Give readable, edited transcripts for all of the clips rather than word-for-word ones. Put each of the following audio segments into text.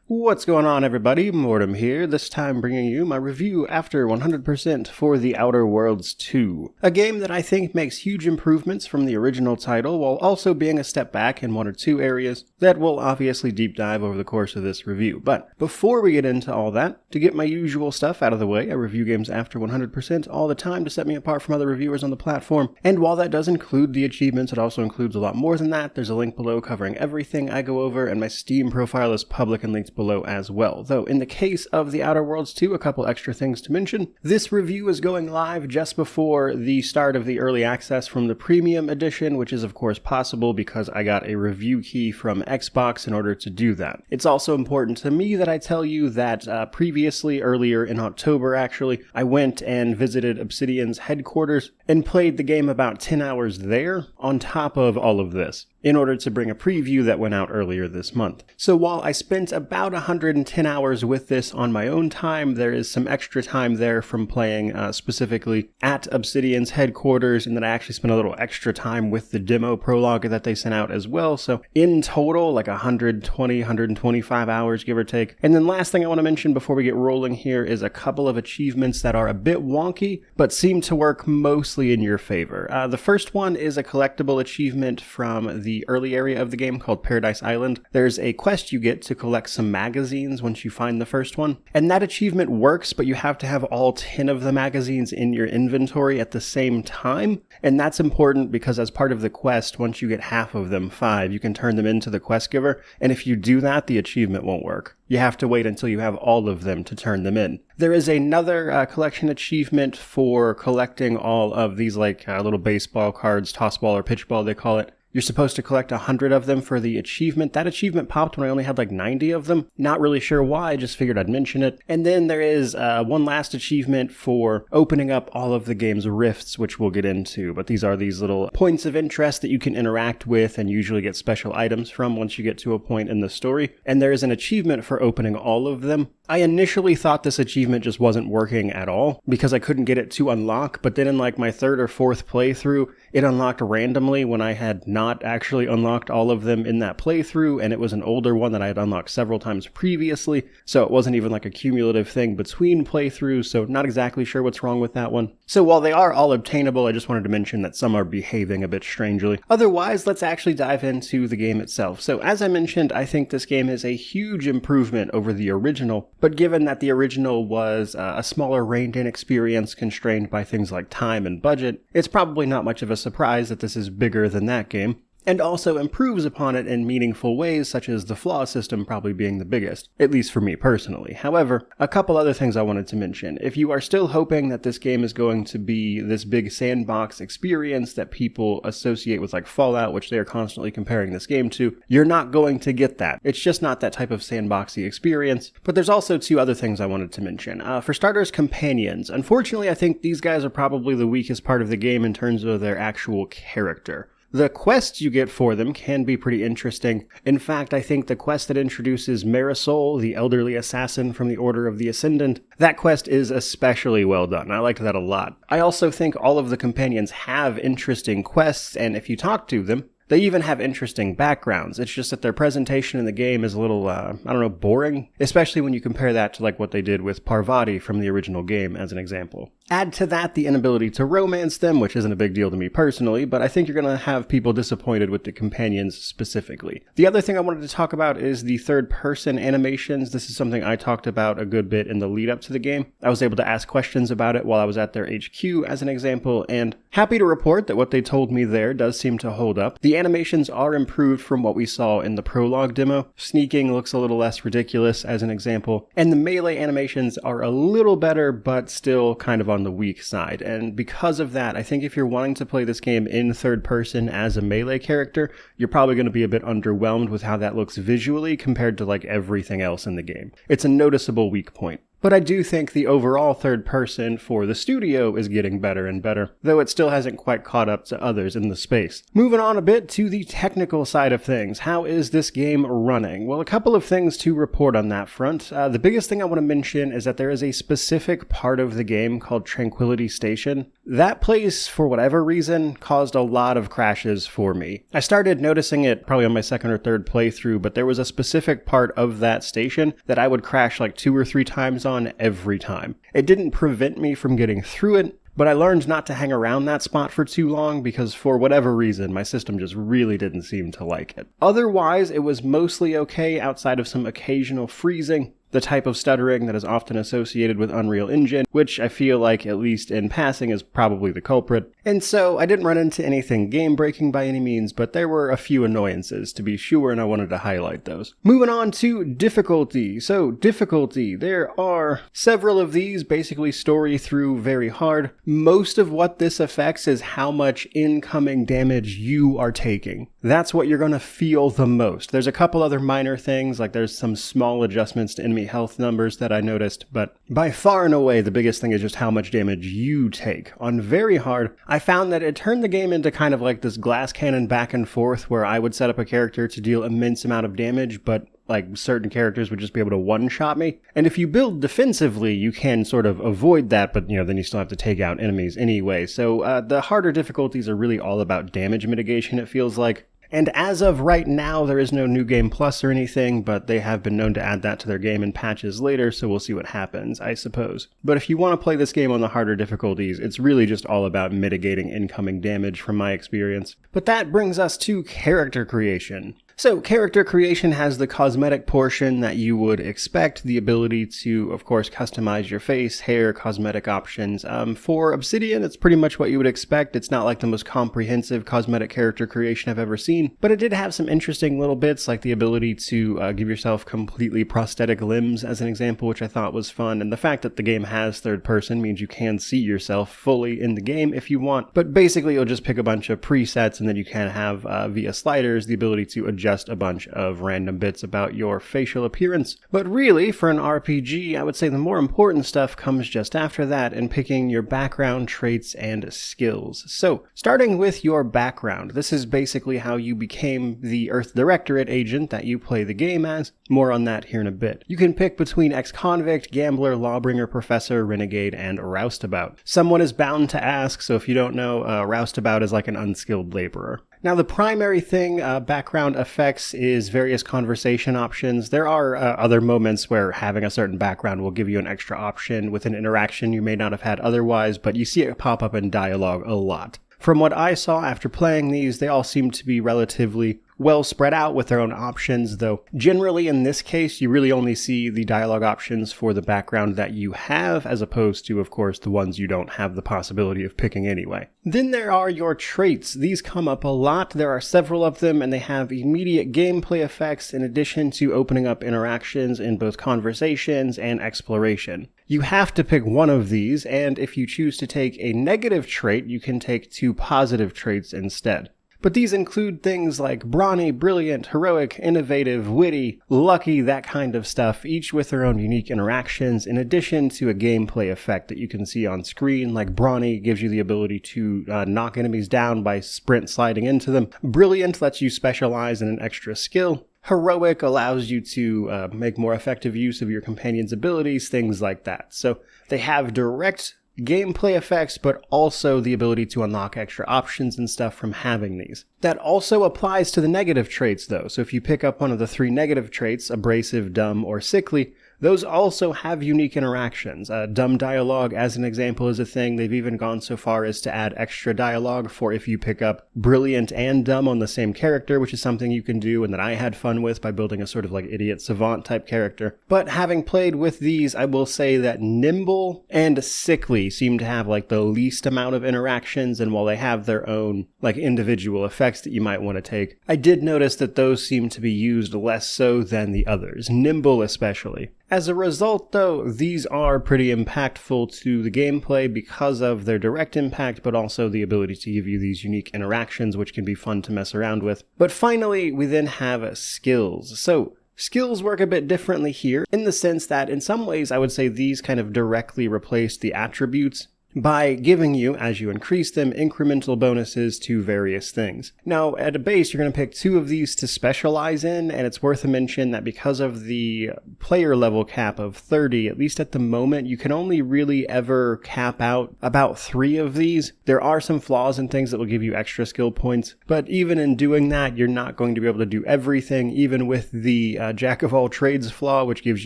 What's going on, everybody? Mortem here, this time bringing you my review after 100% for The Outer Worlds 2. A game that I think makes huge improvements from the original title while also being a step back in one or two areas that we'll obviously deep dive over the course of this review. But before we get into all that, to get my usual stuff out of the way, I review games after 100% all the time to set me apart from other reviewers on the platform. And while that does include the achievements, it also includes a lot more than that. There's a link below covering everything I go over, and my Steam profile is public and linked below as well. Though in the case of The Outer Worlds 2, a couple extra things to mention. This review is going live just before the start of the early access from the premium edition, which is of course possible because I got a review key from Xbox in order to do that. It's also important to me that I tell you that previously, earlier in October actually, I went and visited Obsidian's headquarters and played the game about 10 hours there on top of all of this, in order to bring a preview that went out earlier this month. So while I spent about 110 hours with this on my own time, there is some extra time there from playing specifically at Obsidian's headquarters, and then I actually spent a little extra time with the demo prologue that they sent out as well. So in total, like 120, 125 hours, give or take. And then last thing I want to mention before we get rolling here is a couple of achievements that are a bit wonky, but seem to work mostly in your favor. The first one is a collectible achievement from the early area of the game called Paradise Island. There's a quest you get to collect some magazines once you find the first one, and that achievement works, but you have to have all 10 of the magazines in your inventory at the same time, and that's important because as part of the quest, once you get half of them, 5, you can turn them into the quest giver, and if you do that, the achievement won't work. You have to wait until you have all of them to turn them in. There is another collection achievement for collecting all of these little baseball cards, toss ball or pitch ball they call it. You're supposed to collect 100 of them for the achievement. That achievement popped when I only had 90 of them. Not really sure why, just figured I'd mention it. And then there is one last achievement for opening up all of the game's rifts, which we'll get into. But these are these little points of interest that you can interact with and usually get special items from once you get to a point in the story. And there is an achievement for opening all of them. I initially thought this achievement just wasn't working at all because I couldn't get it to unlock, but then in my third or fourth playthrough, it unlocked randomly when I had not actually unlocked all of them in that playthrough, and it was an older one that I had unlocked several times previously, so it wasn't even a cumulative thing between playthroughs, so not exactly sure what's wrong with that one. So while they are all obtainable, I just wanted to mention that some are behaving a bit strangely. Otherwise, let's actually dive into the game itself. So as I mentioned, I think this game is a huge improvement over the original, but given that the original was a smaller reined-in experience constrained by things like time and budget, it's probably not much of a surprise that this is bigger than that game, and also improves upon it in meaningful ways, such as the flaw system probably being the biggest, at least for me personally. However, a couple other things I wanted to mention. If you are still hoping that this game is going to be this big sandbox experience that people associate with Fallout, which they are constantly comparing this game to, you're not going to get that. It's just not that type of sandboxy experience. But there's also two other things I wanted to mention. For starters, companions. Unfortunately, I think these guys are probably the weakest part of the game in terms of their actual character. The quests you get for them can be pretty interesting. In fact, I think the quest that introduces Marisol, the elderly assassin from the Order of the Ascendant, that quest is especially well done. I liked that a lot. I also think all of the companions have interesting quests, and if you talk to them, they even have interesting backgrounds. It's just that their presentation in the game is a little, boring, especially when you compare that to what they did with Parvati from the original game as an example. Add to that the inability to romance them, which isn't a big deal to me personally, but I think you're going to have people disappointed with the companions specifically. The other thing I wanted to talk about is the third-person animations. This is something I talked about a good bit in the lead-up to the game. I was able to ask questions about it while I was at their HQ as an example, and happy to report that what they told me there does seem to hold up. The animations are improved from what we saw in the prologue demo. Sneaking looks a little less ridiculous as an example, and the melee animations are a little better, but still kind of on the weak side. And because of that, I think if you're wanting to play this game in third person as a melee character, you're probably going to be a bit underwhelmed with how that looks visually compared to everything else in the game. It's a noticeable weak point. But I do think the overall third person for the studio is getting better and better, though it still hasn't quite caught up to others in the space. Moving on a bit to the technical side of things. How is this game running? Well, a couple of things to report on that front. The biggest thing I want to mention is that there is a specific part of the game called Tranquility Station. That place, for whatever reason, caused a lot of crashes for me. I started noticing it probably on my second or third playthrough, but there was a specific part of that station that I would crash like 2 or 3 times on every time. It didn't prevent me from getting through it, but I learned not to hang around that spot for too long because for whatever reason, my system just really didn't seem to like it. Otherwise, it was mostly okay outside of some occasional freezing, the type of stuttering that is often associated with Unreal Engine, which I feel like, at least in passing, is probably the culprit. And so I didn't run into anything game-breaking by any means, but there were a few annoyances, to be sure, and I wanted to highlight those. Moving on to difficulty. So, difficulty. There are several of these, basically story through very hard. Most of what this affects is how much incoming damage you are taking. That's what you're going to feel the most. There's a couple other minor things, like there's some small adjustments to enemy health numbers that I noticed, but by far and away the biggest thing is just how much damage you take. On very hard, I found that it turned the game into kind of like this glass cannon back and forth where I would set up a character to deal immense amount of damage, but like certain characters would just be able to one-shot me. And if you build defensively, you can sort of avoid that, but then you still have to take out enemies anyway. So the harder difficulties are really all about damage mitigation, it feels like. And as of right now, there is no New Game Plus or anything, but they have been known to add that to their game in patches later, so we'll see what happens, I suppose. But if you want to play this game on the harder difficulties, it's really just all about mitigating incoming damage from my experience. But that brings us to character creation. So, character creation has the cosmetic portion that you would expect, the ability to, of course, customize your face, hair, cosmetic options. For Obsidian, it's pretty much what you would expect. It's not like the most comprehensive cosmetic character creation I've ever seen, but it did have some interesting little bits, like the ability to give yourself completely prosthetic limbs, as an example, which I thought was fun, and the fact that the game has third person means you can see yourself fully in the game if you want, but basically you'll just pick a bunch of presets, and then you can have, via sliders, the ability to adjust a bunch of random bits about your facial appearance. But really, for an RPG, I would say the more important stuff comes just after that, in picking your background, traits, and skills. So, starting with your background, this is basically how you became the Earth Directorate agent that you play the game as. More on that here in a bit. You can pick between ex-convict, gambler, lawbringer, professor, renegade, and roustabout. Someone is bound to ask, so if you don't know, roustabout is like an unskilled laborer. Now, the primary thing background affects is various conversation options. There are other moments where having a certain background will give you an extra option with an interaction you may not have had otherwise, but you see it pop up in dialogue a lot. From what I saw after playing these, they all seem to be relatively well spread out with their own options, though generally in this case you really only see the dialogue options for the background that you have, as opposed to, of course, the ones you don't have the possibility of picking anyway. Then there are your traits. These come up a lot. There are several of them, and they have immediate gameplay effects in addition to opening up interactions in both conversations and exploration. You have to pick one of these, and if you choose to take a negative trait, you can take 2 positive traits instead. But these include things like brawny, brilliant, heroic, innovative, witty, lucky, that kind of stuff, each with their own unique interactions, in addition to a gameplay effect that you can see on screen. Like brawny gives you the ability to knock enemies down by sprint sliding into them. Brilliant lets you specialize in an extra skill. Heroic allows you to make more effective use of your companion's abilities, things like that. So they have direct gameplay effects, but also the ability to unlock extra options and stuff from having these. That also applies to the negative traits, though. So if you pick up one of the 3 negative traits, abrasive, dumb, or sickly, those also have unique interactions. Dumb dialogue, as an example, is a thing. They've even gone so far as to add extra dialogue for if you pick up brilliant and dumb on the same character, which is something you can do and that I had fun with by building a sort of like idiot savant type character. But having played with these, I will say that nimble and sickly seem to have like the least amount of interactions, and while they have their own like individual effects that you might want to take, I did notice that those seem to be used less so than the others, nimble especially. As a result, though, these are pretty impactful to the gameplay because of their direct impact, but also the ability to give you these unique interactions, which can be fun to mess around with. But finally, we then have skills. So, Skills work a bit differently here, in the sense that in some ways I would say these kind of directly replace the attributes by giving you, as you increase them, incremental bonuses to various things. Now, at a base, you're going to pick 2 of these to specialize in, and it's worth a mention that because of the player level cap of 30, at least at the moment, you can only really ever cap out about 3 of these. There are some flaws and things that will give you extra skill points, but even in doing that, you're not going to be able to do everything, even with the Jack of all trades flaw, which gives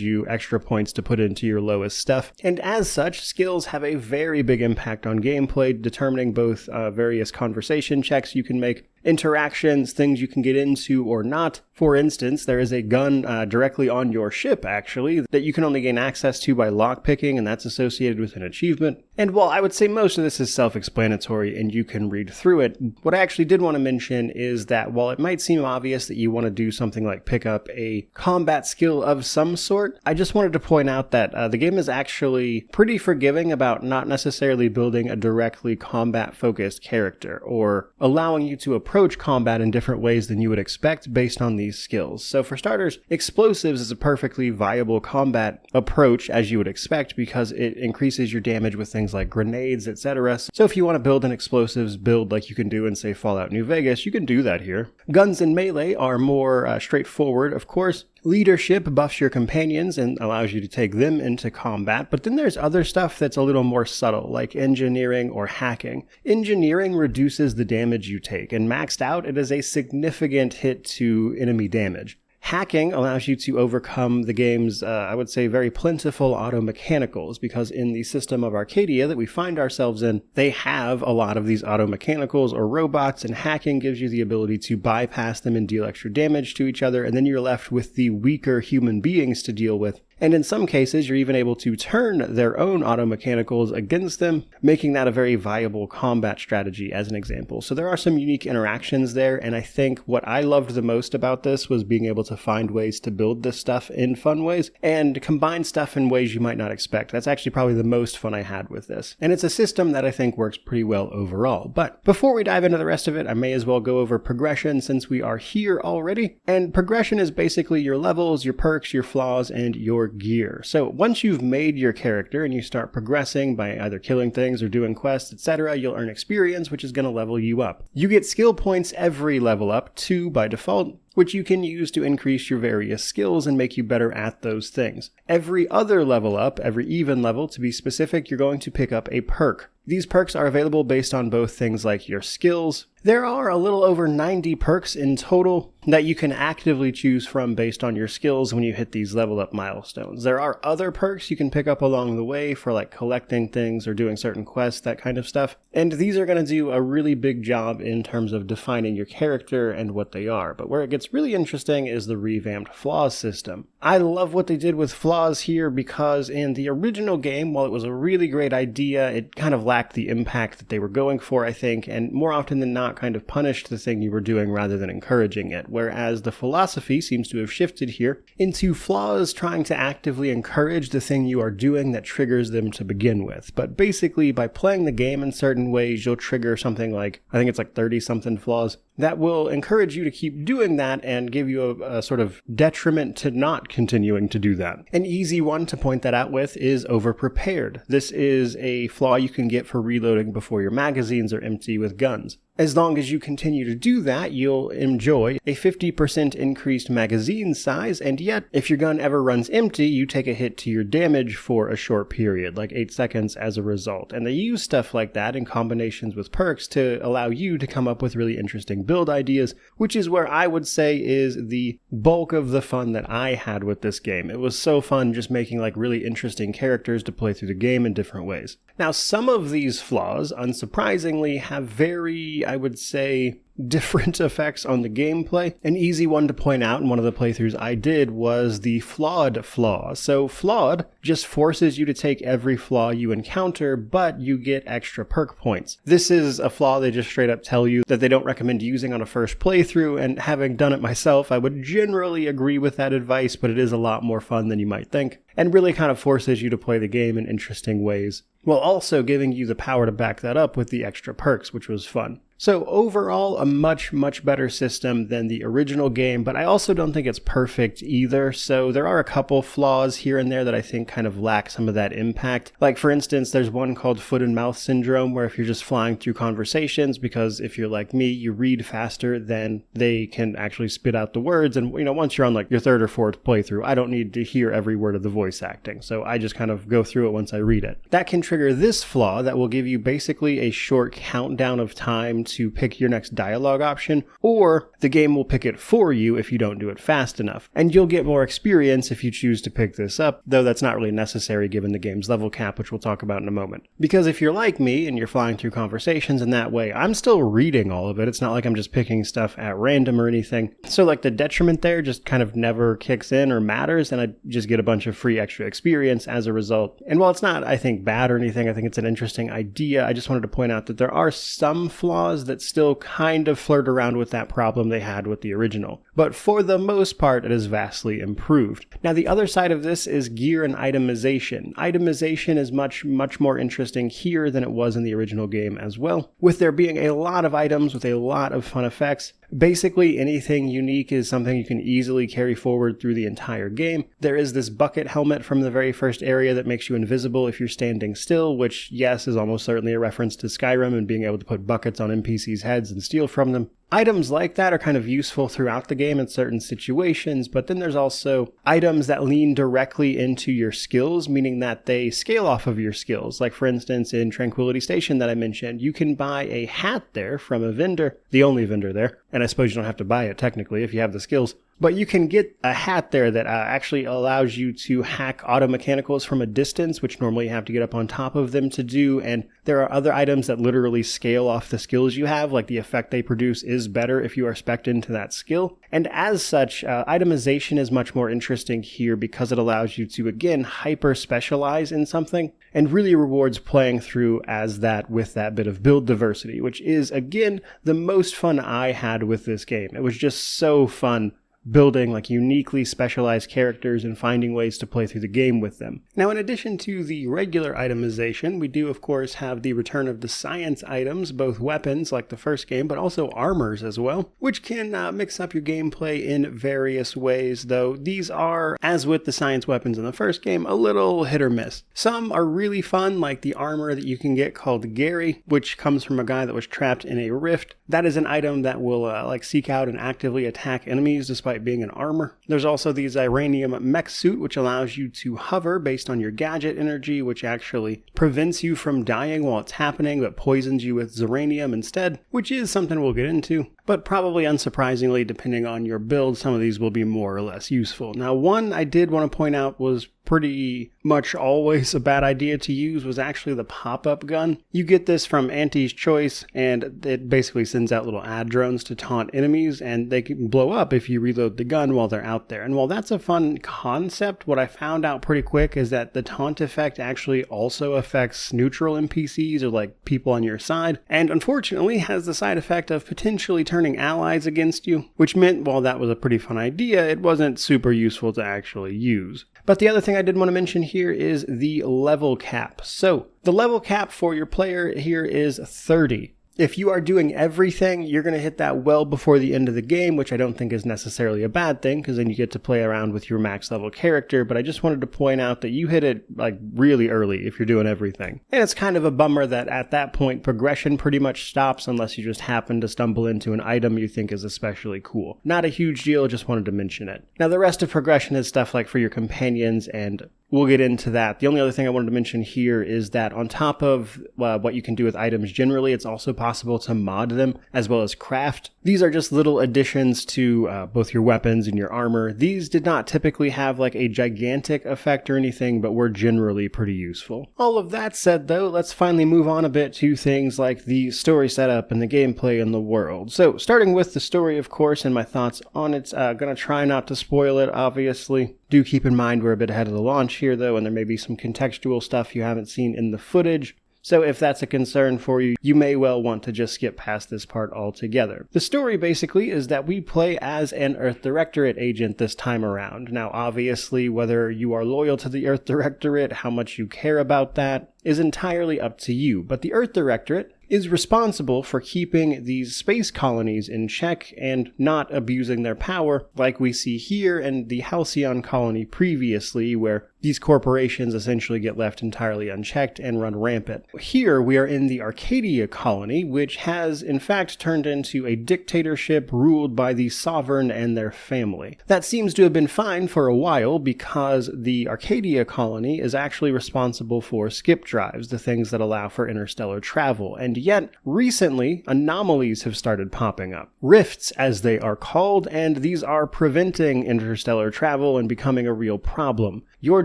you extra points to put into your lowest stuff. And as such, skills have a very big impact on gameplay, determining both various conversation checks you can make, interactions, things you can get into or not. For instance, there is a gun directly on your ship, actually, that you can only gain access to by lockpicking, and that's associated with an achievement. And while I would say most of this is self-explanatory and you can read through it, what I actually did want to mention is that while it might seem obvious that you want to do something like pick up a combat skill of some sort, I just wanted to point out that the game is actually pretty forgiving about not necessarily building a directly combat-focused character, or allowing you to approach combat in different ways than you would expect based on these skills. So for starters, explosives is a perfectly viable combat approach, as you would expect, because it increases your damage with things like grenades, etc. So if you want to build an explosives build like you can do in, say, Fallout New Vegas, you can do that here. Guns and melee are more straightforward, of course. Leadership buffs your companions and allows you to take them into combat, but then there's other stuff that's a little more subtle, like engineering or hacking. Engineering reduces the damage you take, and maxed out, it is a significant hit to enemy damage. Hacking allows you to overcome the game's, I would say, very plentiful auto-mechanicals, because in the system of Arcadia that we find ourselves in, they have a lot of these auto-mechanicals or robots, and hacking gives you the ability to bypass them and deal extra damage to each other, and then you're left with the weaker human beings to deal with. And in some cases, you're even able to turn their own auto-mechanicals against them, making that a very viable combat strategy, as an example. So there are some unique interactions there, and I think what I loved the most about this was being able to find ways to build this stuff in fun ways, and combine stuff in ways you might not expect. That's actually probably the most fun I had with this. And it's a system that I think works pretty well overall. But before we dive into the rest of it, I may as well go over progression, since we are here already. And progression is basically your levels, your perks, your flaws, and your gear. So once you've made your character and you start progressing by either killing things or doing quests, etc., you'll earn experience, which is going to level you up. You get skill points every level up, 2 by default, which you can use to increase your various skills and make you better at those things. Every other level up, every even level to be specific, you're going to pick up a perk. These perks are available based on both things like your skills. There are a little over 90 perks in total that you can actively choose from based on your skills when you hit these level up milestones. There are other perks you can pick up along the way for like collecting things or doing certain quests, that kind of stuff. And these are going to do a really big job in terms of defining your character and what they are. But where it gets really interesting is the revamped flaws system. I love what they did with flaws here, because in the original game, while it was a really great idea, it kind of lacked the impact that they were going for, I think, and more often than not kind of punished the thing you were doing rather than encouraging it, whereas the philosophy seems to have shifted here into flaws trying to actively encourage the thing you are doing that triggers them to begin with. But basically, by playing the game in certain ways, you'll trigger something like, I think it's like 30-something flaws, that will encourage you to keep doing that and give you a sort of detriment to not continuing to do that. An easy one to point that out with is overprepared. This is a flaw you can get for reloading before your magazines are empty with guns. As long as you continue to do that, you'll enjoy a 50% increased magazine size, and yet, if your gun ever runs empty, you take a hit to your damage for a short period, like 8 seconds as a result. And they use stuff like that in combinations with perks to allow you to come up with really interesting build ideas, which is where I would say is the bulk of the fun that I had with this game. It was so fun just making like really interesting characters to play through the game in different ways. Now, some of these flaws, unsurprisingly, have very, I would say, different effects on the gameplay. An easy one to point out in one of the playthroughs I did was the flawed flaw. So flawed just forces you to take every flaw you encounter, but you get extra perk points. This is a flaw they just straight up tell you that they don't recommend using on a first playthrough, and having done it myself, I would generally agree with that advice, but it is a lot more fun than you might think, and really kind of forces you to play the game in interesting ways, while also giving you the power to back that up with the extra perks, which was fun. So overall, a much, much better system than the original game, but I also don't think it's perfect either. So there are a couple flaws here and there that I think kind of lack some of that impact. Like for instance, there's one called foot and mouth syndrome, where if you're just flying through conversations, because if you're like me, you read faster than they can actually spit out the words. And once you're on like your third or fourth playthrough, I don't need to hear every word of the voice acting. So I just kind of go through it once I read it. That can trigger this flaw that will give you basically a short countdown of time to pick your next dialogue option, or the game will pick it for you if you don't do it fast enough. And you'll get more experience if you choose to pick this up, though that's not really necessary given the game's level cap, which we'll talk about in a moment. Because if you're like me and you're flying through conversations in that way, I'm still reading all of it. It's not like I'm just picking stuff at random or anything. So like the detriment there just kind of never kicks in or matters, and I just get a bunch of free extra experience as a result. And while it's not, I think, bad or anything, I think it's an interesting idea. I just wanted to point out that there are some flaws that still kind of flirt around with that problem they had with the original. But for the most part, it is vastly improved. Now, the other side of this is gear and itemization. Itemization is much, much more interesting here than it was in the original game as well, with there being a lot of items with a lot of fun effects. Basically, anything unique is something you can easily carry forward through the entire game. There is this bucket helmet from the very first area that makes you invisible if you're standing still, which, yes, is almost certainly a reference to Skyrim and being able to put buckets on NPCs' heads and steal from them. Items like that are kind of useful throughout the game in certain situations, but then there's also items that lean directly into your skills, meaning that they scale off of your skills. Like for instance, in Tranquility Station that I mentioned, you can buy a hat there from a vendor, the only vendor there, and I suppose you don't have to buy it technically if you have the skills. But you can get a hat there that actually allows you to hack auto mechanicals from a distance, which normally you have to get up on top of them to do. And there are other items that literally scale off the skills you have, like the effect they produce is better if you are spec'd into that skill. And as such, itemization is much more interesting here because it allows you to, again, hyper specialize in something and really rewards playing through as that with that bit of build diversity, which is, again, the most fun I had with this game. It was just so fun building like uniquely specialized characters and finding ways to play through the game with them. Now, in addition to the regular itemization, we do of course have the return of the science items, both weapons like the first game, but also armors as well, which can mix up your gameplay in various ways, though these are, as with the science weapons in the first game, a little hit or miss. Some are really fun, like the armor that you can get called Gary, which comes from a guy that was trapped in a rift. That is an item that will seek out and actively attack enemies despite being an armor. There's also the Ziranium mech suit, which allows you to hover based on your gadget energy, which actually prevents you from dying while it's happening, but poisons you with Ziranium instead, which is something we'll get into. But probably unsurprisingly, depending on your build, some of these will be more or less useful. Now, one I did want to point out was pretty much always a bad idea to use was actually the pop-up gun. You get this from Auntie's Choice, and it basically sends out little ad drones to taunt enemies, and they can blow up if you reload the gun while they're out there. And while that's a fun concept, what I found out pretty quick is that the taunt effect actually also affects neutral NPCs or like people on your side, and unfortunately has the side effect of potentially turning allies against you, which meant while that was a pretty fun idea, it wasn't super useful to actually use. But the other thing I did want to mention here is the level cap. So the level cap for your player here is 30. If you are doing everything, you're going to hit that well before the end of the game, which I don't think is necessarily a bad thing, because then you get to play around with your max level character. But I just wanted to point out that you hit it like really early if you're doing everything. And it's kind of a bummer that at that point, progression pretty much stops unless you just happen to stumble into an item you think is especially cool. Not a huge deal, just wanted to mention it. Now, the rest of progression is stuff like for your companions, and we'll get into that. The only other thing I wanted to mention here is that on top of what you can do with items generally, it's also possible to mod them as well as craft. These are just little additions to both your weapons and your armor. These did not typically have like a gigantic effect or anything, but were generally pretty useful. All of that said though, let's finally move on a bit to things like the story setup and the gameplay in the world. So starting with the story, of course, and my thoughts on it, gonna try not to spoil it, obviously. Do keep in mind we're a bit ahead of the launch here though, and there may be some contextual stuff you haven't seen in the footage. So if that's a concern for you, you may well want to just skip past this part altogether. The story basically is that we play as an Earth Directorate agent this time around. Now obviously whether you are loyal to the Earth Directorate, how much you care about that, is entirely up to you. But the Earth Directorate is responsible for keeping these space colonies in check and not abusing their power, like we see here in the Halcyon colony previously, where these corporations essentially get left entirely unchecked and run rampant. Here we are in the Arcadia colony, which has in fact turned into a dictatorship ruled by the sovereign and their family. That seems to have been fine for a while because the Arcadia colony is actually responsible for skip drives, the things that allow for interstellar travel, and yet recently anomalies have started popping up. Rifts, as they are called, and these are preventing interstellar travel and becoming a real problem. Your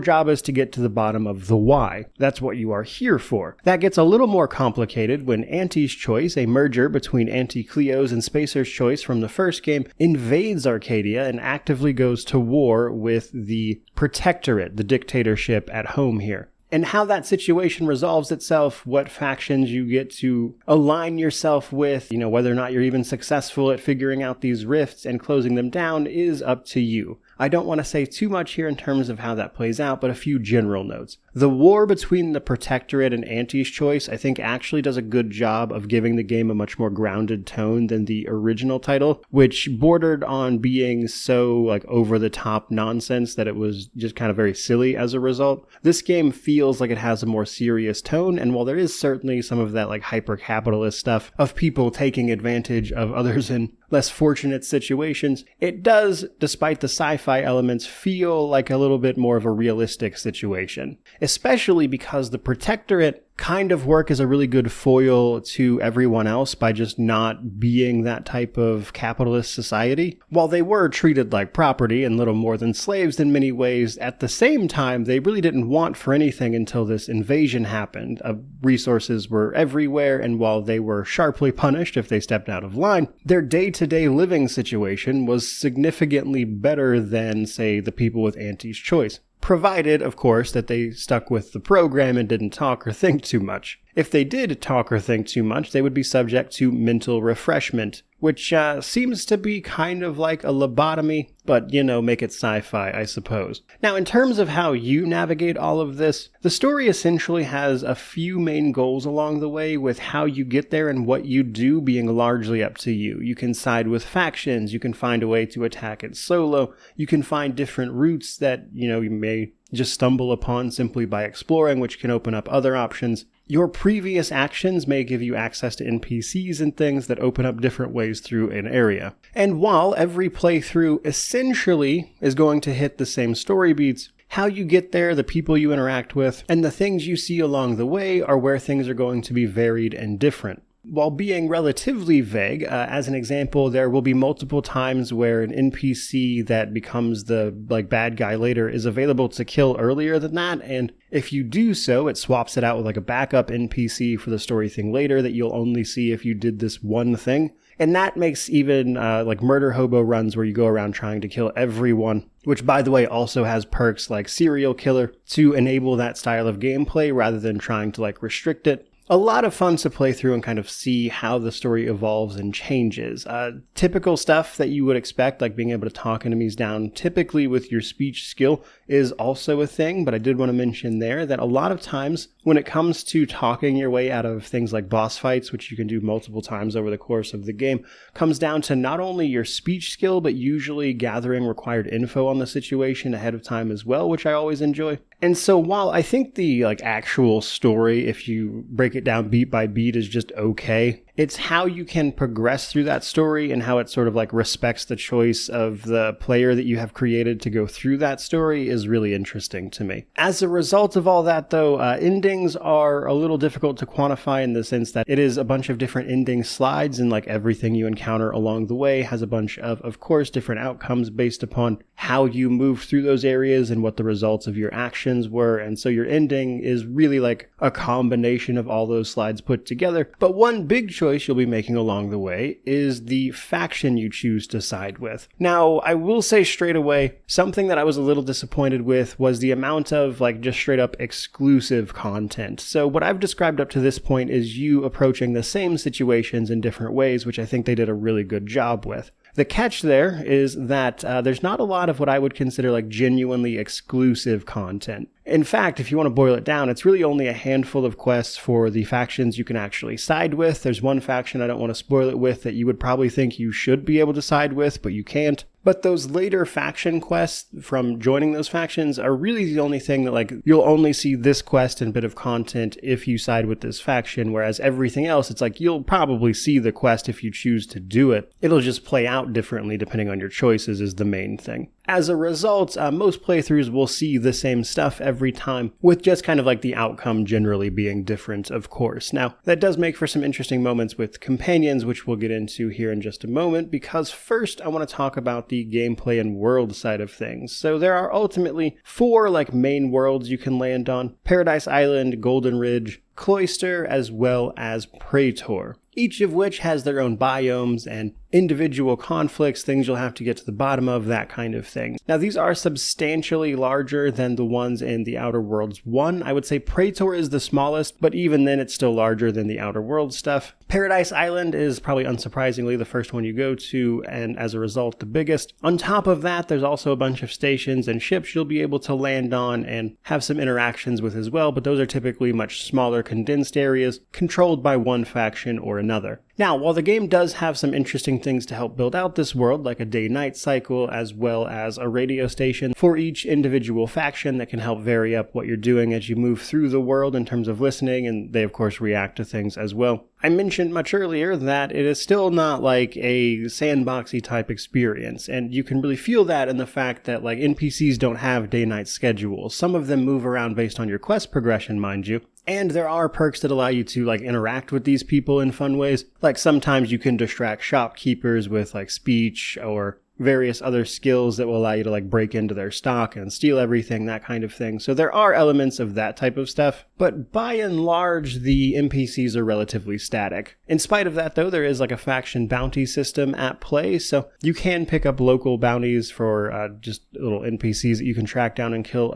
job is to get to the bottom of the why. That's what you are here for. That gets a little more complicated when Auntie's Choice, a merger between Auntie Cleo's and Spacer's Choice from the first game, invades Arcadia and actively goes to war with the Protectorate, the dictatorship at home here. And how that situation resolves itself, what factions you get to align yourself with, whether or not you're even successful at figuring out these rifts and closing them down is up to you. I don't want to say too much here in terms of how that plays out, but a few general notes. The war between the Protectorate and Auntie's Choice, I think, actually does a good job of giving the game a much more grounded tone than the original title, which bordered on being so, over-the-top nonsense that it was just kind of very silly as a result. This game feels like it has a more serious tone, and while there is certainly some of that, hyper-capitalist stuff of people taking advantage of others in less fortunate situations, it does, despite the sci-fi elements, feel like a little bit more of a realistic situation. Especially because the Protectorate kind of work as a really good foil to everyone else by just not being that type of capitalist society. While they were treated like property and little more than slaves in many ways, at the same time, they really didn't want for anything until this invasion happened. Resources were everywhere, and while they were sharply punished if they stepped out of line, their day-to-day living situation was significantly better than, say, the people with Auntie's Choice. Provided, of course, that they stuck with the program and didn't talk or think too much. If they did talk or think too much, they would be subject to mental refreshment, which seems to be kind of like a lobotomy, but, make it sci-fi, I suppose. Now, in terms of how you navigate all of this, the story essentially has a few main goals along the way, with how you get there and what you do being largely up to you. You can side with factions, you can find a way to attack it solo, you can find different routes that, you may just stumble upon simply by exploring, which can open up other options. Your previous actions may give you access to NPCs and things that open up different ways through an area. And while every playthrough essentially is going to hit the same story beats, how you get there, the people you interact with, and the things you see along the way are where things are going to be varied and different. While being relatively vague, as an example, there will be multiple times where an NPC that becomes the bad guy later is available to kill earlier than that, and if you do so, it swaps it out with a backup NPC for the story thing later that you'll only see if you did this one thing. And that makes even murder hobo runs where you go around trying to kill everyone, which by the way also has perks like serial killer to enable that style of gameplay rather than trying to restrict it. A lot of fun to play through and kind of see how the story evolves and changes. Typical stuff that you would expect, like being able to talk enemies down, typically with your speech skill, is also a thing, but I did want to mention there that a lot of times when it comes to talking your way out of things like boss fights, which you can do multiple times over the course of the game, comes down to not only your speech skill, but usually gathering required info on the situation ahead of time as well, which I always enjoy. And so while I think the actual story, if you break it down beat by beat, is just okay, it's how you can progress through that story and how it sort of respects the choice of the player that you have created to go through that story is really interesting to me. As a result of all that though, endings are a little difficult to quantify in the sense that it is a bunch of different ending slides, and everything you encounter along the way has a bunch of course, different outcomes based upon how you move through those areas and what the results of your actions were. And so your ending is really a combination of all those slides put together. But one big choice you'll be making along the way is the faction you choose to side with. Now, I will say straight away, something that I was a little disappointed with was the amount of just straight up exclusive content. So what I've described up to this point is you approaching the same situations in different ways, which I think they did a really good job with. The catch there is that there's not a lot of what I would consider like genuinely exclusive content. In fact, if you want to boil it down, it's really only a handful of quests for the factions you can actually side with. There's one faction I don't want to spoil it with that you would probably think you should be able to side with, but you can't. But those later faction quests from joining those factions are really the only thing that, like, you'll only see this quest and bit of content if you side with this faction, whereas everything else, it's like you'll probably see the quest if you choose to do it. It'll just play out differently depending on your choices is the main thing. As a result, most playthroughs will see the same stuff every time, with just kind of like the outcome generally being different, of course. Now, that does make for some interesting moments with companions, which we'll get into here in just a moment, because first I want to talk about the gameplay and world side of things. So there are ultimately 4 like main worlds you can land on: Paradise Island, Golden Ridge, Cloister, as well as Praetor, each of which has their own biomes and individual conflicts, things you'll have to get to the bottom of, that kind of thing. Now, these are substantially larger than the ones in the Outer Worlds 1. I would say Praetor is the smallest, but even then it's still larger than the Outer Worlds stuff. Paradise Island is probably unsurprisingly the first one you go to, and as a result, the biggest. On top of that, there's also a bunch of stations and ships you'll be able to land on and have some interactions with as well, but those are typically much smaller, condensed areas controlled by one faction or another. Now, while the game does have some interesting things to help build out this world, like a day-night cycle, as well as a radio station for each individual faction that can help vary up what you're doing as you move through the world in terms of listening, and they of course react to things as well. I mentioned much earlier that it is still not like a sandboxy type experience, and you can really feel that in the fact that like NPCs don't have day-night schedules. Some of them move around based on your quest progression, mind you. And there are perks that allow you to like interact with these people in fun ways. Like sometimes you can distract shopkeepers with like speech or various other skills that will allow you to like break into their stock and steal everything, that kind of thing. So there are elements of that type of stuff, but by and large, the NPCs are relatively static. In spite of that though, there is like a faction bounty system at play, so you can pick up local bounties for just little NPCs that you can track down and kill,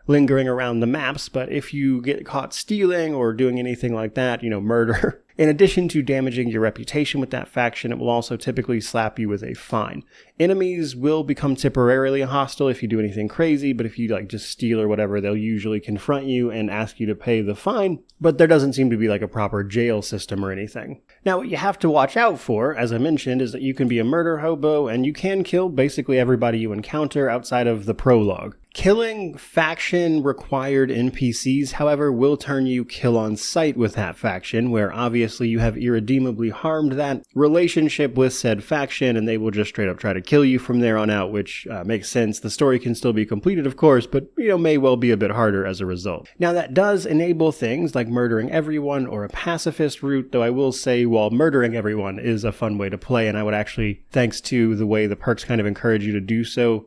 lingering around the maps, but if you get caught stealing or doing anything like that, murder, in addition to damaging your reputation with that faction, it will also typically slap you with a fine. Enemies will become temporarily hostile if you do anything crazy, but if you like just steal or whatever, they'll usually confront you and ask you to pay the fine, but there doesn't seem to be like a proper jail system or anything. Now, what you have to watch out for, as I mentioned, is that you can be a murder hobo and you can kill basically everybody you encounter outside of the prologue. Killing faction-required NPCs, however, will turn you kill on sight with that faction, where obviously you have irredeemably harmed that relationship with said faction, and they will just straight up try to kill you from there on out, which makes sense. The story can still be completed, of course, but, may well be a bit harder as a result. Now, that does enable things like murdering everyone or a pacifist route, though I will say, while murdering everyone is a fun way to play, and I would actually, thanks to the way the perks kind of encourage you to do so.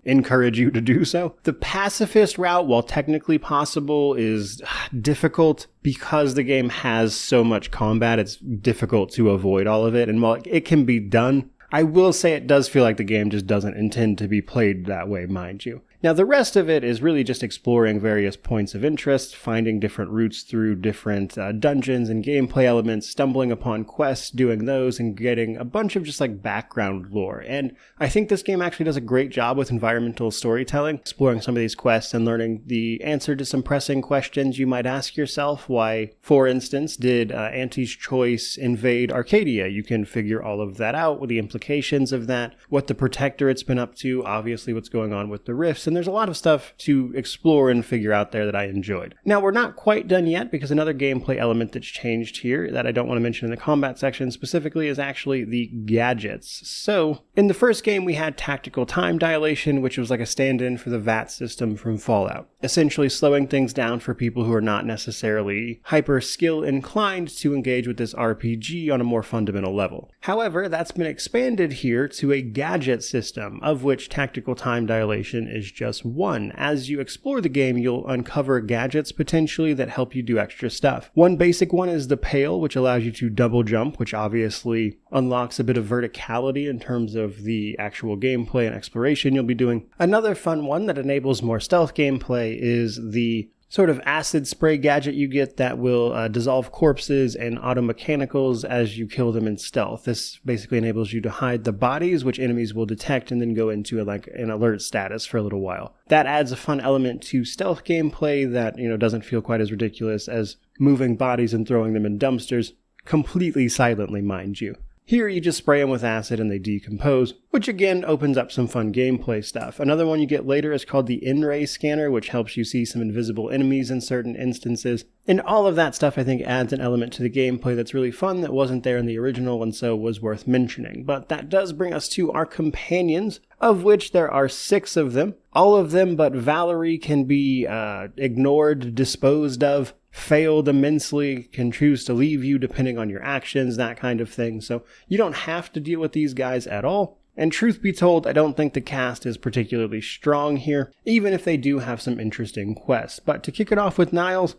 The pacifist route, while technically possible, is difficult because the game has so much combat. It's difficult to avoid all of it, and while it can be done, I will say it does feel like the game just doesn't intend to be played that way, mind you. Now, the rest of it is really just exploring various points of interest, finding different routes through different dungeons and gameplay elements, stumbling upon quests, doing those, and getting a bunch of just like background lore. And I think this game actually does a great job with environmental storytelling, exploring some of these quests and learning the answer to some pressing questions you might ask yourself. Why, for instance, did Auntie's Choice invade Arcadia? You can figure all of that out, with the implications of that, what the Protectorate's been up to, obviously what's going on with the rifts, and there's a lot of stuff to explore and figure out there that I enjoyed. Now, we're not quite done yet, because another gameplay element that's changed here that I don't want to mention in the combat section specifically is actually the gadgets. So, in the first game we had tactical time dilation, which was like a stand-in for the VAT system from Fallout, essentially slowing things down for people who are not necessarily hyper skill inclined to engage with this RPG on a more fundamental level. However, that's been expanded here to a gadget system, of which tactical time dilation is just one. As you explore the game, you'll uncover gadgets potentially that help you do extra stuff. One basic one is the Pail, which allows you to double jump, which obviously unlocks a bit of verticality in terms of the actual gameplay and exploration you'll be doing. Another fun one that enables more stealth gameplay is the sort of acid spray gadget you get that will dissolve corpses and automechanicals as you kill them in stealth. This basically enables you to hide the bodies, which enemies will detect and then go into an alert status for a little while. That adds a fun element to stealth gameplay that, doesn't feel quite as ridiculous as moving bodies and throwing them in dumpsters, completely silently, mind you. Here you just spray them with acid and they decompose, which again opens up some fun gameplay stuff. Another one you get later is called the in-ray scanner, which helps you see some invisible enemies in certain instances. And all of that stuff I think adds an element to the gameplay that's really fun that wasn't there in the original and so was worth mentioning. But that does bring us to our companions, of which there are 6 of them. All of them but Valerie can be ignored, disposed of, failed immensely, can choose to leave you depending on your actions, that kind of thing. So you don't have to deal with these guys at all. And truth be told, I don't think the cast is particularly strong here, even if they do have some interesting quests. But to kick it off with Niles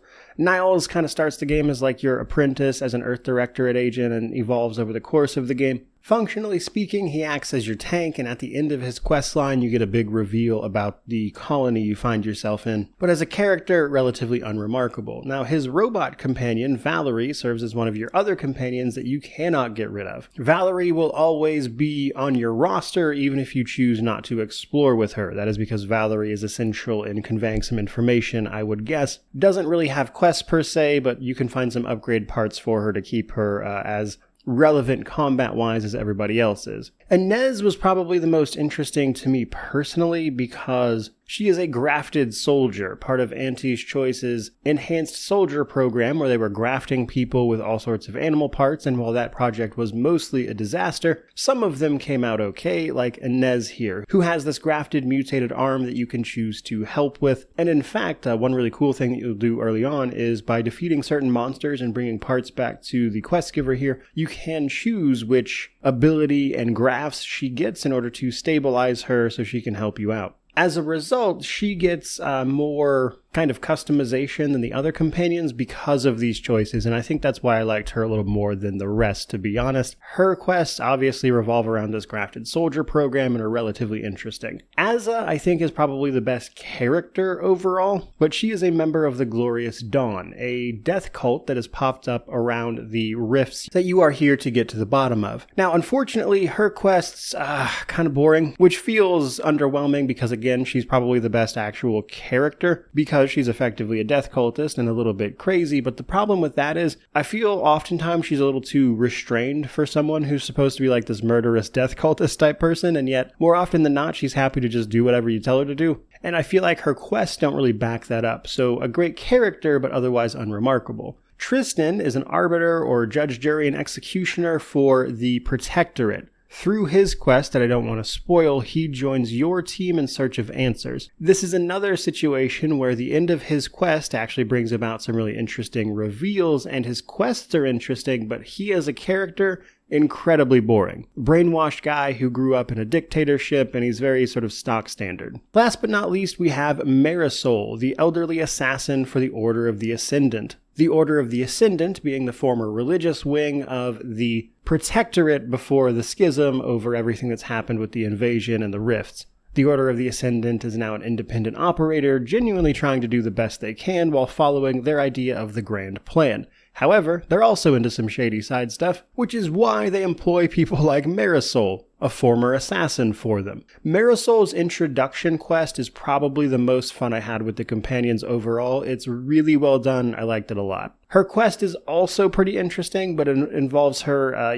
kind of starts the game as like your apprentice as an Earth Directorate agent and evolves over the course of the game. Functionally speaking, he acts as your tank, and at the end of his quest line, you get a big reveal about the colony you find yourself in. But as a character, relatively unremarkable. Now, his robot companion, Valerie, serves as one of your other companions that you cannot get rid of. Valerie will always be on your roster, even if you choose not to explore with her. That is because Valerie is essential in conveying some information, I would guess. Doesn't really have quests per se, but you can find some upgrade parts for her to keep her as relevant combat-wise as everybody else is. Inez was probably the most interesting to me personally because she is a grafted soldier, part of Auntie's Choice's enhanced soldier program where they were grafting people with all sorts of animal parts, and while that project was mostly a disaster, some of them came out okay, like Inez here, who has this grafted mutated arm that you can choose to help with. And in fact, one really cool thing that you'll do early on is by defeating certain monsters and bringing parts back to the quest giver here, you can choose which ability and grafts she gets in order to stabilize her so she can help you out. As a result, she gets more kind of customization than the other companions because of these choices, and I think that's why I liked her a little more than the rest, to be honest. Her quests obviously revolve around this grafted soldier program and are relatively interesting. Azza, I think, is probably the best character overall, but she is a member of the Glorious Dawn, a death cult that has popped up around the rifts that you are here to get to the bottom of. Now, unfortunately, her quests, kind of boring, which feels underwhelming because, again, she's probably the best actual character because she's effectively a death cultist and a little bit crazy, but the problem with that is I feel oftentimes she's a little too restrained for someone who's supposed to be like this murderous death cultist type person, and yet more often than not she's happy to just do whatever you tell her to do, and I feel like her quests don't really back that up. So a great character but otherwise unremarkable. Tristan is an arbiter or judge, jury, and executioner for the Protectorate. Through his quest that I don't want to spoil, he joins your team in search of answers. This is another situation where the end of his quest actually brings about some really interesting reveals, and his quests are interesting, but he as a character, incredibly boring. Brainwashed guy who grew up in a dictatorship, and he's very sort of stock standard. Last but not least, we have Marisol, the elderly assassin for the Order of the Ascendant. The Order of the Ascendant being the former religious wing of the Protectorate before the schism over everything that's happened with the invasion and the rifts. The Order of the Ascendant is now an independent operator, genuinely trying to do the best they can while following their idea of the grand plan. However, they're also into some shady side stuff, which is why they employ people like Marisol, a former assassin for them. Marisol's introduction quest is probably the most fun I had with the companions overall. It's really well done. I liked it a lot. Her quest is also pretty interesting, but it involves her,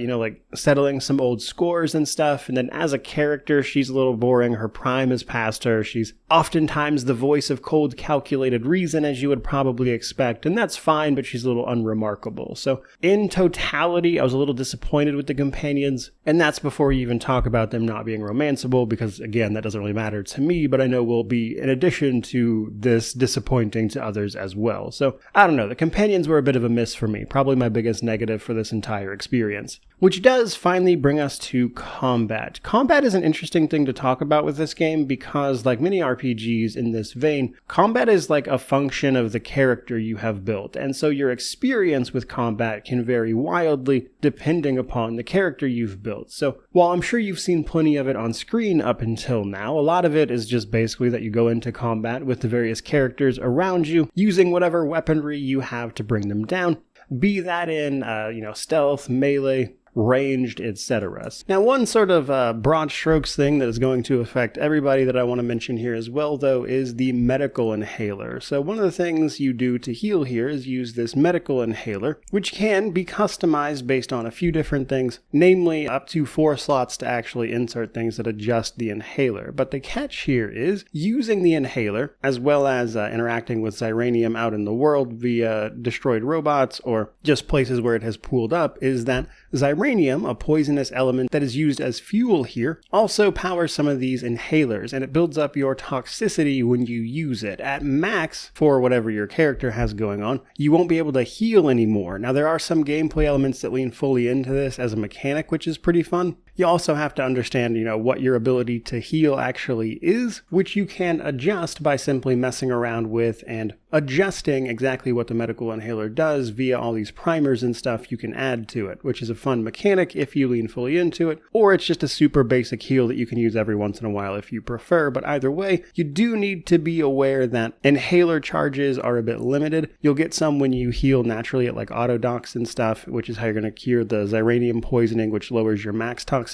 settling some old scores and stuff. And then as a character, she's a little boring. Her prime is past her. She's oftentimes the voice of cold, calculated reason, as you would probably expect. And that's fine, but she's a little unremarkable. So in totality, I was a little disappointed with the companions. And that's before you even talk about them not being romanceable, because again, that doesn't really matter to me, but I know will be in addition to this disappointing to others as well. So I don't know. The companions were were a bit of a miss for me, probably my biggest negative for this entire experience. Which does finally bring us to combat. Combat is an interesting thing to talk about with this game because, like many RPGs in this vein, combat is like a function of the character you have built, and so your experience with combat can vary wildly depending upon the character you've built. So while I'm sure you've seen plenty of it on screen up until now, a lot of it is just basically that you go into combat with the various characters around you, using whatever weaponry you have to bring them down, be that in, stealth, melee, ranged, etc. Now, one sort of broad strokes thing that is going to affect everybody that I want to mention here as well, though, is the medical inhaler. So one of the things you do to heal here is use this medical inhaler, which can be customized based on a few different things, namely up to 4 slots to actually insert things that adjust the inhaler. But the catch here is using the inhaler, as well as interacting with Zyranium out in the world via destroyed robots or just places where it has pooled up, is that Zyranium, a poisonous element that is used as fuel here, also powers some of these inhalers, and it builds up your toxicity when you use it. At max, for whatever your character has going on, you won't be able to heal anymore. Now, there are some gameplay elements that lean fully into this as a mechanic, which is pretty fun. You also have to understand, what your ability to heal actually is, which you can adjust by simply messing around with and adjusting exactly what the medical inhaler does via all these primers and stuff you can add to it, which is a fun mechanic if you lean fully into it, or it's just a super basic heal that you can use every once in a while if you prefer. But either way, you do need to be aware that inhaler charges are a bit limited. You'll get some when you heal naturally at like auto docs and stuff, which is how you're going to cure the Zyranium poisoning, which lowers your max toxicity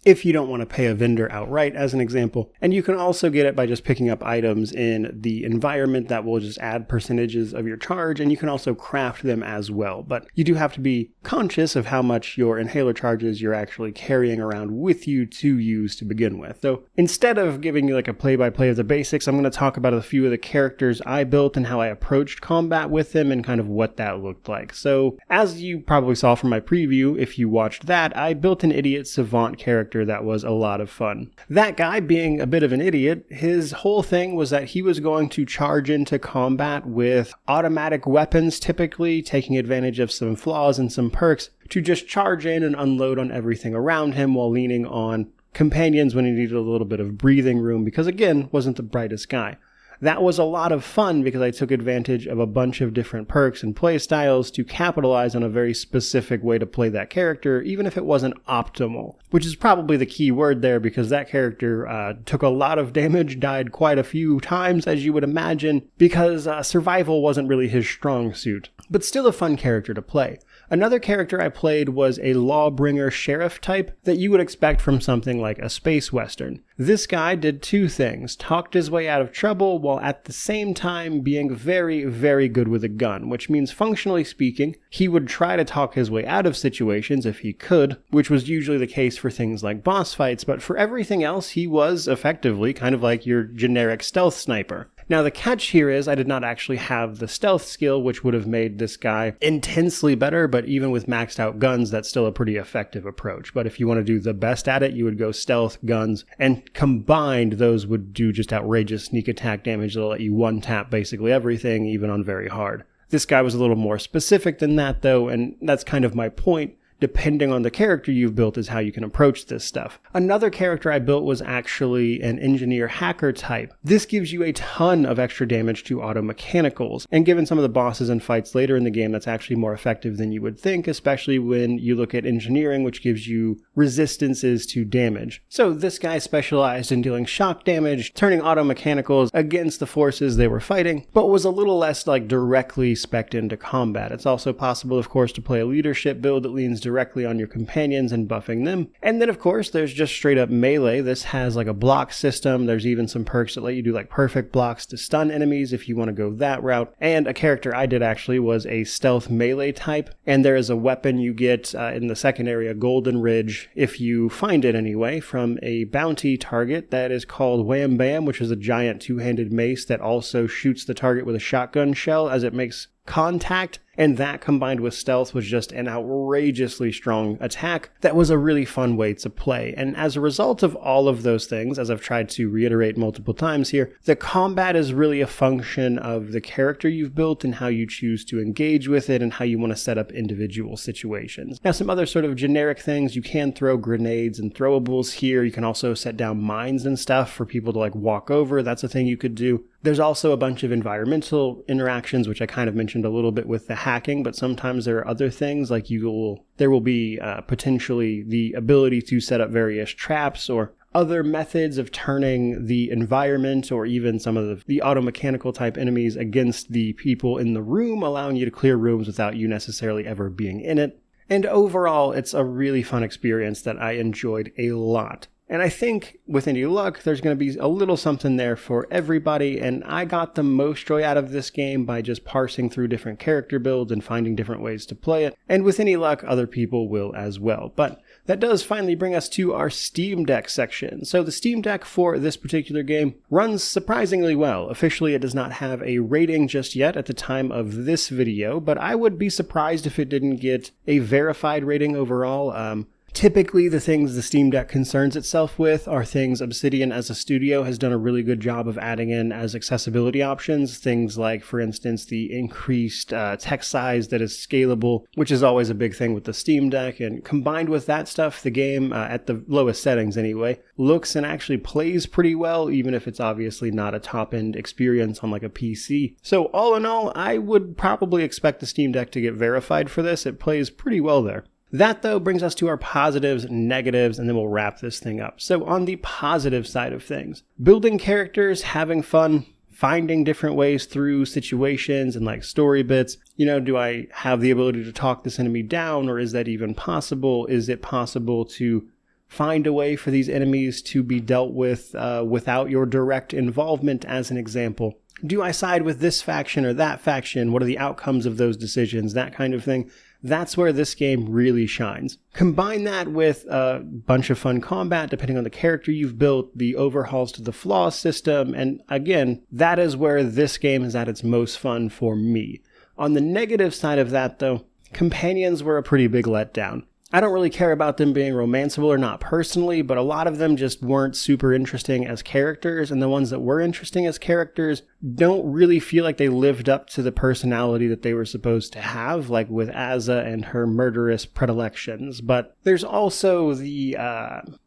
if you don't want to pay a vendor outright, as an example. And you can also get it by just picking up items in the environment that will just add percentages of your charge, and you can also craft them as well. But you do have to be conscious of how much your inhaler charges you're actually carrying around with you to use to begin with. So instead of giving you like a play-by-play of the basics, I'm going to talk about a few of the characters I built and how I approached combat with them and kind of what that looked like. So as you probably saw from my preview, if you watched that, I built an idiot savant character that was a lot of fun. That guy, being a bit of an idiot, his whole thing was that he was going to charge into combat with automatic weapons, typically taking advantage of some flaws and some perks to just charge in and unload on everything around him while leaning on companions when he needed a little bit of breathing room because, again, wasn't the brightest guy. That was a lot of fun because I took advantage of a bunch of different perks and playstyles to capitalize on a very specific way to play that character, even if it wasn't optimal, which is probably the key word there because that character took a lot of damage, died quite a few times, as you would imagine, because survival wasn't really his strong suit, but still a fun character to play. Another character I played was a lawbringer sheriff type that you would expect from something like a space western. This guy did 2 things, talked his way out of trouble while at the same time being very, very good with a gun, which means functionally speaking, he would try to talk his way out of situations if he could, which was usually the case for things like boss fights, but for everything else, he was effectively kind of like your generic stealth sniper. Now, the catch here is I did not actually have the stealth skill, which would have made this guy intensely better, but even with maxed out guns, that's still a pretty effective approach. But if you want to do the best at it, you would go stealth, guns, and combined, those would do just outrageous sneak attack damage that'll let you one-tap basically everything, even on very hard. This guy was a little more specific than that, though, and that's kind of my point. Depending on the character you've built is how you can approach this stuff. Another character I built was actually an engineer hacker type. This gives you a ton of extra damage to auto mechanicals, and given some of the bosses and fights later in the game, that's actually more effective than you would think, especially when you look at engineering, which gives you resistances to damage. So this guy specialized in dealing shock damage, turning auto mechanicals against the forces they were fighting, but was a little less directly spec'd into combat. It's also possible, of course, to play a leadership build that leans directly on your companions and buffing them. And then, of course, there's just straight up melee. This has a block system. There's even some perks that let you do perfect blocks to stun enemies if you want to go that route. And a character I did actually was a stealth melee type. And there is a weapon you get in the second area, Golden Ridge, if you find it anyway, from a bounty target that is called Wham Bam, which is a giant 2-handed mace that also shoots the target with a shotgun shell as it makes contact, and that combined with stealth was just an outrageously strong attack that was a really fun way to play. And as a result of all of those things, as I've tried to reiterate multiple times here, the combat is really a function of the character you've built and how you choose to engage with it and how you want to set up individual situations. Now, some other sort of generic things, you can throw grenades and throwables here. You can also set down mines and stuff for people to like walk over. That's a thing you could do. There's also a bunch of environmental interactions, which I kind of mentioned a little bit with the hacking, but sometimes there are other things like there will be potentially the ability to set up various traps or other methods of turning the environment or even some of the automechanical type enemies against the people in the room, allowing you to clear rooms without you necessarily ever being in it. And overall, it's a really fun experience that I enjoyed a lot. And I think with any luck, there's going to be a little something there for everybody, and I got the most joy out of this game by just parsing through different character builds and finding different ways to play it, and with any luck, other people will as well. But that does finally bring us to our Steam Deck section. So the Steam Deck for this particular game runs surprisingly well. Officially, it does not have a rating just yet at the time of this video, but I would be surprised if it didn't get a verified rating overall. Typically, the things the Steam Deck concerns itself with are things Obsidian as a studio has done a really good job of adding in as accessibility options. Things like, for instance, the increased text size that is scalable, which is always a big thing with the Steam Deck. And combined with that stuff, the game, at the lowest settings anyway, looks and actually plays pretty well, even if it's obviously not a top-end experience on like a PC. So all in all, I would probably expect the Steam Deck to get verified for this. It plays pretty well there. That, though, brings us to our positives, negatives, and then we'll wrap this thing up. So on the positive side of things, building characters, having fun, finding different ways through situations and like story bits. Do I have the ability to talk this enemy down, or is that even possible? Is it possible to find a way for these enemies to be dealt with without your direct involvement, as an example? Do I side with this faction or that faction? What are the outcomes of those decisions? That kind of thing. That's where this game really shines. Combine that with a bunch of fun combat, depending on the character you've built, the overhauls to the flaw system, and again, that is where this game is at its most fun for me. On the negative side of that, though, companions were a pretty big letdown. I don't really care about them being romanceable or not personally, but a lot of them just weren't super interesting as characters, and the ones that were interesting as characters don't really feel like they lived up to the personality that they were supposed to have, like with Azza and her murderous predilections. But there's also the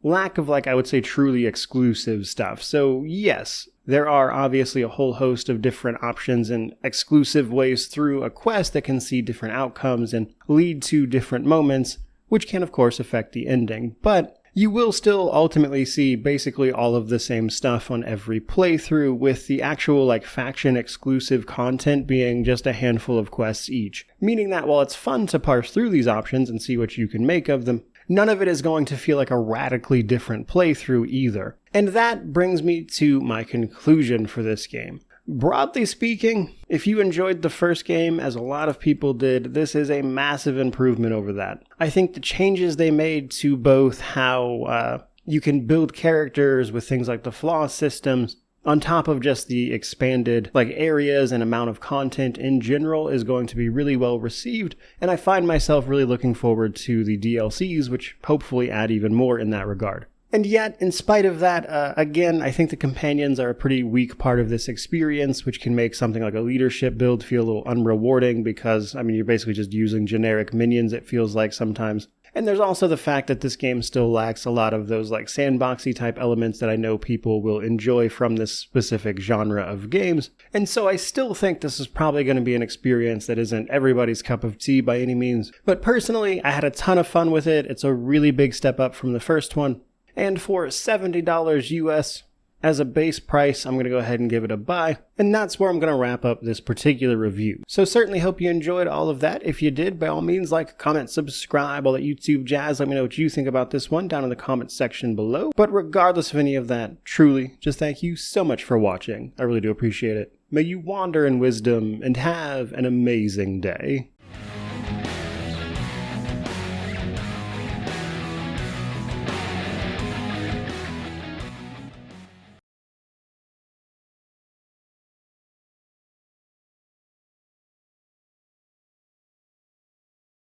lack of, I would say, truly exclusive stuff. So yes, there are obviously a whole host of different options and exclusive ways through a quest that can see different outcomes and lead to different moments, which can of course affect the ending, but you will still ultimately see basically all of the same stuff on every playthrough, with the actual faction exclusive content being just a handful of quests each. Meaning that while it's fun to parse through these options and see what you can make of them, none of it is going to feel like a radically different playthrough either. And that brings me to my conclusion for this game. Broadly speaking, if you enjoyed the first game, as a lot of people did, this is a massive improvement over that. I think the changes they made to both how you can build characters with things like the flaw systems, on top of just the expanded areas and amount of content in general, is going to be really well received, and I find myself really looking forward to the DLCs, which hopefully add even more in that regard. And yet, in spite of that, again, I think the companions are a pretty weak part of this experience, which can make something like a leadership build feel a little unrewarding because, you're basically just using generic minions, it feels like sometimes. And there's also the fact that this game still lacks a lot of those sandboxy type elements that I know people will enjoy from this specific genre of games. And so I still think this is probably going to be an experience that isn't everybody's cup of tea by any means. But personally, I had a ton of fun with it. It's a really big step up from the first one. And for $70 US as a base price, I'm going to go ahead and give it a buy. And that's where I'm going to wrap up this particular review. So certainly hope you enjoyed all of that. If you did, by all means, comment, subscribe, all that YouTube jazz. Let me know what you think about this one down in the comments section below. But regardless of any of that, truly, just thank you so much for watching. I really do appreciate it. May you wander in wisdom and have an amazing day.